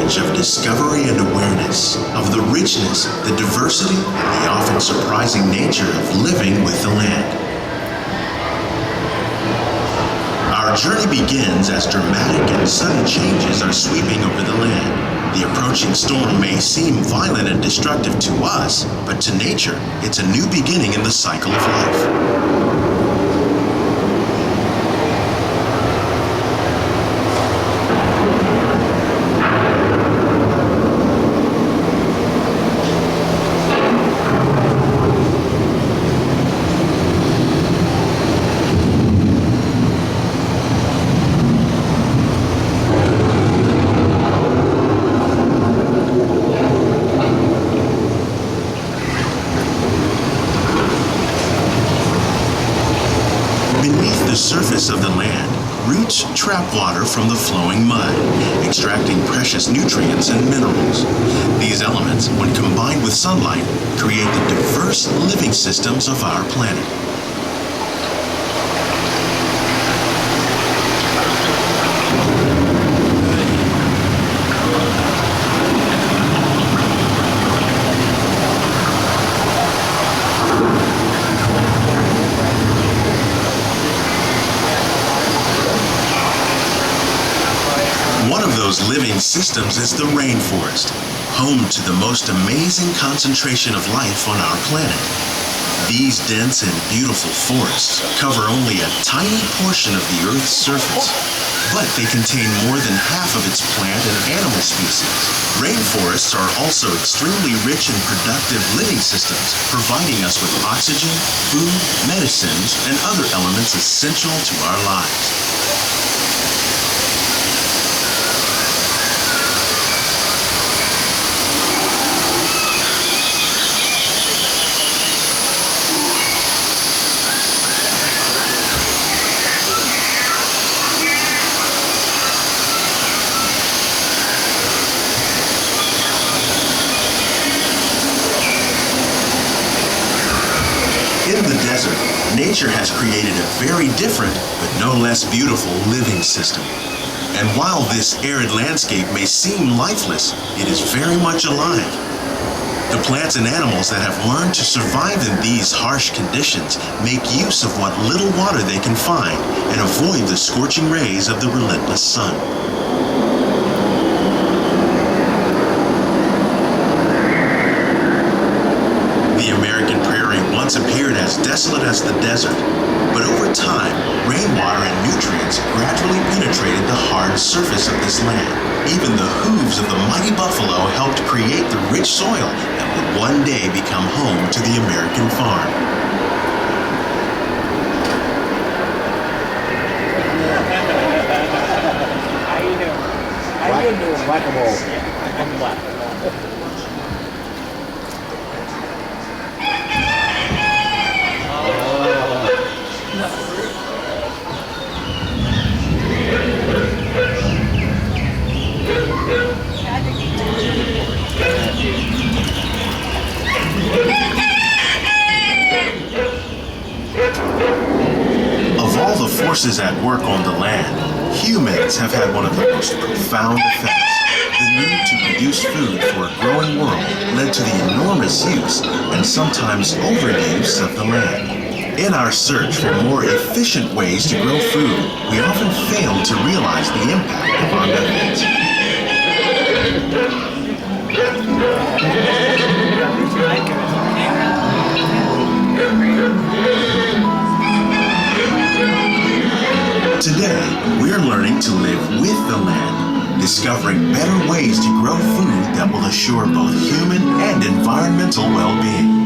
age of discovery and awareness of the richness, the diversity, and the often surprising nature of living with the land. Our journey begins as dramatic and sudden changes are sweeping over the land. The approaching storm may seem violent and destructive to us, but to nature, it's a new beginning in the cycle of life. Surface of the land, roots trap water from the flowing mud, extracting precious nutrients and minerals. These elements, when combined with sunlight, create the diverse living systems of our planet. Living systems is the rainforest, home to the most amazing concentration of life on our planet. These dense and beautiful forests cover only a tiny portion of the Earth's surface, but they contain more than half of its plant and animal species. Rainforests are also extremely rich and productive living systems, providing us with oxygen, food, medicines, and other elements essential to our lives. In the desert, nature has created a very different, but no less beautiful living system. And while this arid landscape may seem lifeless, it is very much alive. The plants and animals that have learned to survive in these harsh conditions make use of what little water they can find and avoid the scorching rays of the relentless sun. The American prairie once appeared as desolate as the desert, but over time, rainwater and nutrients gradually penetrated the hard surface of this land. Even the hooves of the mighty buffalo helped create the rich soil that would one day become home to the American farm. How you doing? Whack-a-mole. Of all the forces at work on the land, humans have had one of the most profound effects. The need to produce food for a growing world led to the enormous use and sometimes overuse of the land. In our search for more efficient ways to grow food, we often fail to realize the impact of our methods. Today, we're learning to live with the land, discovering better ways to grow food that will assure both human and environmental well-being.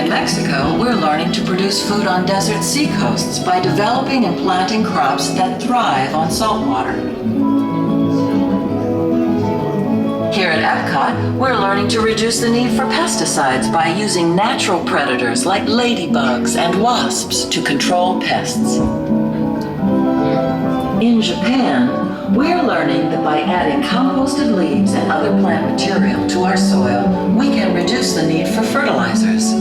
Mexico, we're learning to produce food on desert seacoasts by developing and planting crops that thrive on salt water. Epcot, we're learning to reduce the need for pesticides by using natural predators like ladybugs and wasps to control pests. In Japan, we're learning that by adding composted leaves and other plant material to our soil, we can reduce the need for fertilizers.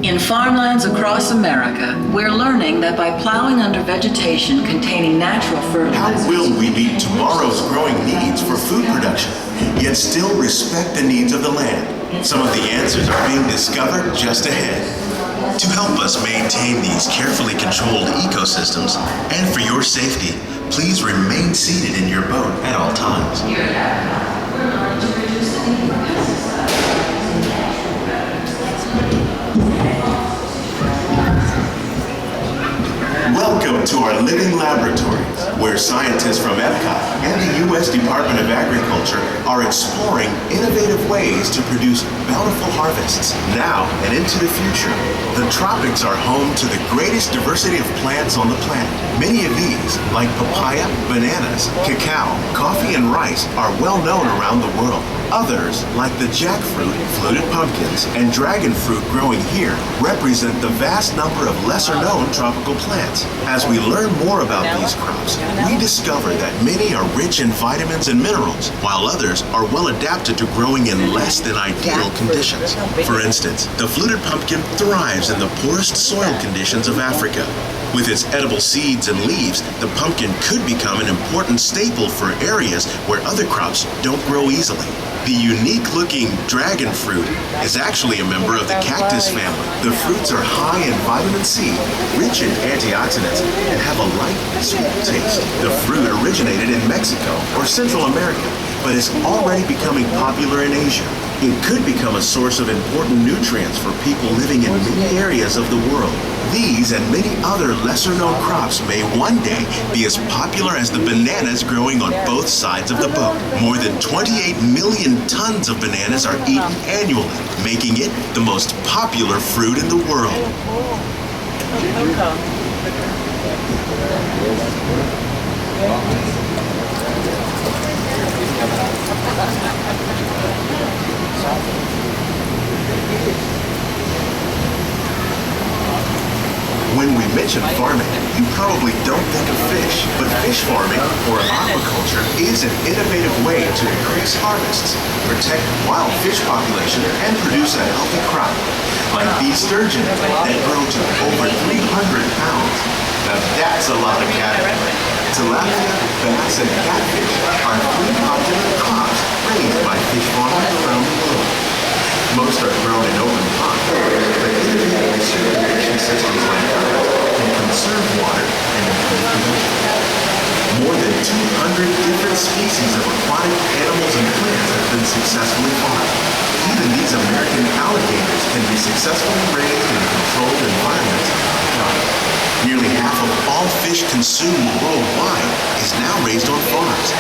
In farmlands across America, we're learning that by plowing under vegetation containing natural How fertilizers... will we meet tomorrow's growing needs for food production, yet still respect the needs of the land? Some of the answers are being discovered just ahead. To help us maintain these carefully controlled ecosystems, and for your safety, please remain seated in your boat at all times. Here at Epcot, we're learning to reduce the need for pesticides. Welcome to our living laboratories, where scientists from Epcot and the U.S. Department of Agriculture are exploring innovative ways to produce bountiful harvests now and into the future. The tropics are home to the greatest diversity of plants on the planet. Many of these, like papaya, bananas, cacao, coffee, and rice, are well known around the world. Others, like the jackfruit, fluted pumpkins, and dragon fruit growing here, represent the vast number of lesser-known tropical plants. As we learn more about these crops, we discover that many are rich in vitamins and minerals, while others are well adapted to growing in less than ideal conditions. For instance, the fluted pumpkin thrives in the poorest soil conditions of Africa. With its edible seeds and leaves, the pumpkin could become an important staple for areas where other crops don't grow easily. The unique-looking dragon fruit is actually a member of the cactus family. The fruits are high in vitamin C, rich in antioxidants, and have a light, sweet taste. The fruit originated in Mexico or Central America, but is already becoming popular in Asia. It could become a source of important nutrients for people living in many areas of the world. These and many other lesser-known crops may one day be as popular as the bananas growing on both sides of the boat. More than 28 million tons of bananas are eaten annually, making it the most popular fruit in the world. When we mention farming, you probably don't think of fish, but fish farming, or aquaculture, is an innovative way to increase harvests, protect wild fish population, and produce a healthy crop. Like these sturgeon that grow to over 300 pounds. Now that's a lot of cattle. Tilapia, bass, and catfish are three popular crops raised by fish farmers around the world. Most are grown in open ponds, but innovative recirculation systems like ours can conserve water and improve production. More than 200 different species of aquatic animals and plants have been successfully farmed. Even these American alligators can be successfully raised in controlled environments. Nearly half of all fish consumed worldwide is now raised on farms,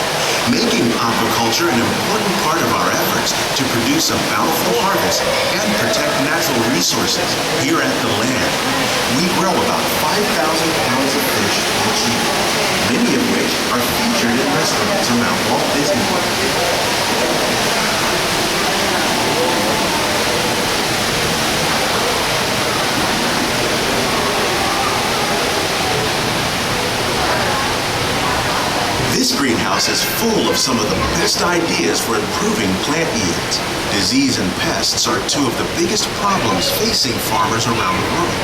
making aquaculture an important part of our efforts to produce a bountiful harvest and protect natural resources here at the land. We grow about 5,000 pounds of fish each year, many of which are featured in restaurants around Walt Disney World. This greenhouse is full of some of the best ideas for improving plant yields. Disease and pests are two of the biggest problems facing farmers around the world.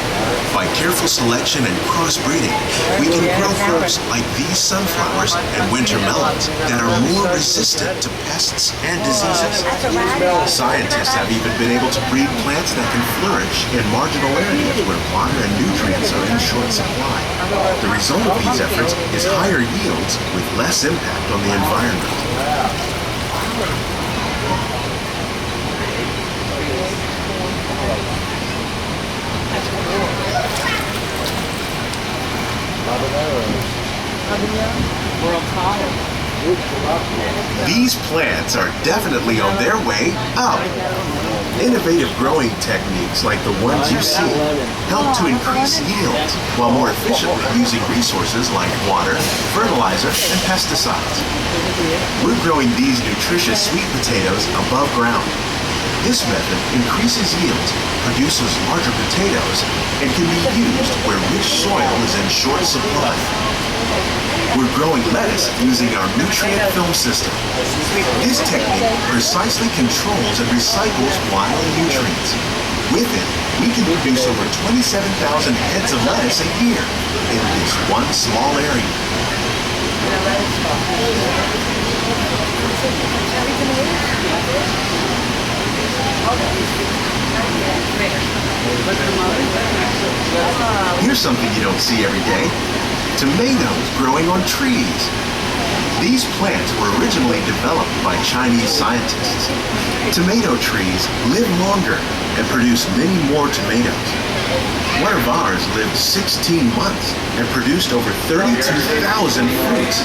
By careful selection and crossbreeding, we can grow crops like these sunflowers and winter melons that are more resistant to pests and diseases. Scientists have even been able to breed plants that can flourish in marginal areas where water and nutrients are in short supply. The result of these efforts is higher yields with less impact on the environment. These plants are definitely on their way up. Innovative growing techniques like the ones you see help to increase yields while more efficiently using resources like water, fertilizer, and pesticides. We're growing these nutritious sweet potatoes above ground. This method increases yields, produces larger potatoes, and can be used where rich soil is in short supply. We're growing lettuce using our nutrient film system. This technique precisely controls and recycles water and nutrients. With it, we can produce over 27,000 heads of lettuce a year in this one small area. Here's something you don't see every day. Tomatoes growing on trees. These plants were originally developed by Chinese scientists. Tomato trees live longer and produce many more tomatoes. One of ours lived 16 months and produced over 32,000 fruits.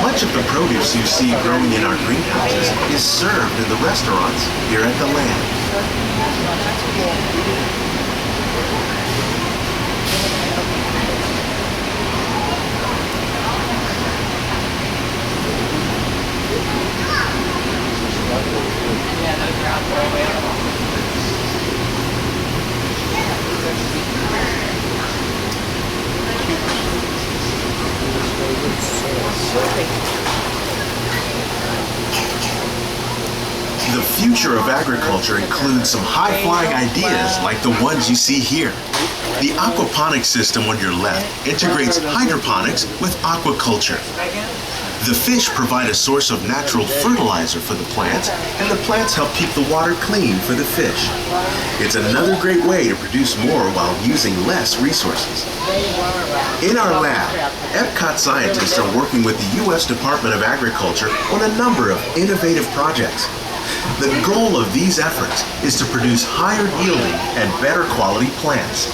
Much of the produce you see growing in our greenhouses is served in the restaurants here at the Land. The future of agriculture includes some high-flying ideas like the ones you see here. The aquaponics system on your left integrates hydroponics with aquaculture. The fish provide a source of natural fertilizer for the plants, and the plants help keep the water clean for the fish. It's another great way to produce more while using less resources. In our lab, Epcot scientists are working with the U.S. Department of Agriculture on a number of innovative projects. The goal of these efforts is to produce higher yielding and better quality plants.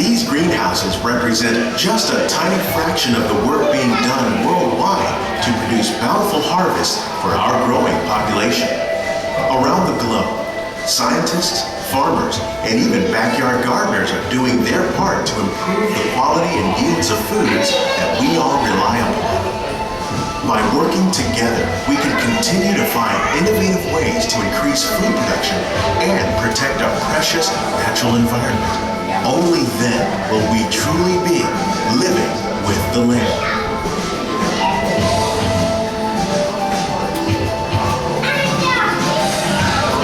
These greenhouses represent just a tiny fraction of the work being done worldwide to produce bountiful harvests for our growing population. Around the globe, scientists, farmers, and even backyard gardeners are doing their part to improve the quality and yields of foods that we all rely upon. By working together, we can continue to find innovative ways to increase food production and protect our precious natural environment. Only then will we truly be living with the land.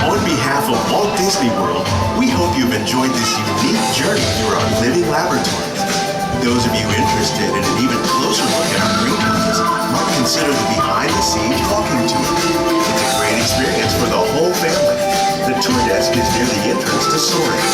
On behalf of Walt Disney World, we hope you've enjoyed this unique journey through our living laboratories. Those of you interested in an even closer look at our greenhouses might consider the behind-the-scenes walking tour. It's a great experience for the whole family. The tour desk is near the entrance to Soaring.